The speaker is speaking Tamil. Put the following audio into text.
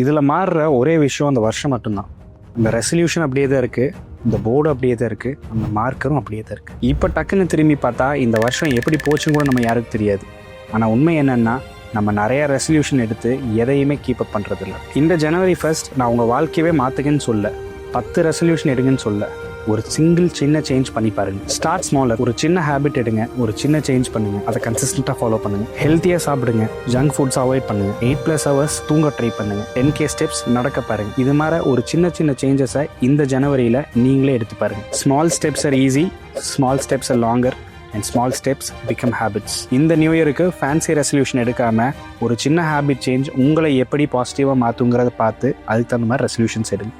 இதில் மாறுற ஒரே விஷயம் அந்த வருஷம் மட்டும்தான். இந்த ரெசல்யூஷன் அப்படியே தான் இருக்குது, இந்த போர்டு அப்படியே தான் இருக்குது, அந்த மார்க்கரும் அப்படியே தான் இருக்குது. இப்போ டக்குன்னு திரும்பி பார்த்தா இந்த வருஷம் எப்படி போச்சுன்னு கூட நம்ம யாருக்கும் தெரியாது. ஆனால் உண்மை என்னென்னா, நம்ம நிறைய ரெசல்யூஷன் எடுத்து எதையுமே கீப் அப் பண்ணுறதில்ல. இந்த ஜனவரி 1 நான் உங்கள் வாழ்க்கையவே மாற்றுங்கன்னு சொல்ல, 10 ரெசல்யூஷன் எடுங்கன்னு சொல்ல, ஒரு சின்ன சேஞ்ச் பண்ணி பாருங்க. Start smaller. ஒரு சின்ன ஹேபிட் எடுங்க, ஒரு சின்ன சேஞ்ச் பண்ணுங்க, அதை கன்சிஸ்டன்ட்டாக ஃபாலோ பண்ணுங்க. ஹெல்த்தியாக சாப்பிடுங்க, ஜங்க் ஃபுட்ஸ் அவாய்ட் பண்ணுங்க, 8+ ஹவர்ஸ் தூங்க ட்ரை பண்ணுங்க, 10K ஸ்டெப்ஸ் நடக்க பாருங்க. இது மாதிரி ஒரு சின்ன சேஞ்சஸை இந்த ஜனவரியில் நீங்களே எடுத்து பாருங்க. Small steps R easy, small steps R longer and small steps become habits. இந்த நியூ இயருக்கு ஃபேன்சி ரெசல்யூஷன் எடுக்காம ஒரு சின்ன ஹேபிட் சேஞ்ச் உங்களை எப்படி பாசிட்டிவாக மாற்றுங்கிறத பார்த்து அதுக்கு தகுந்த மாதிரி ரெசல்யூஷன்ஸ் எடுங்க.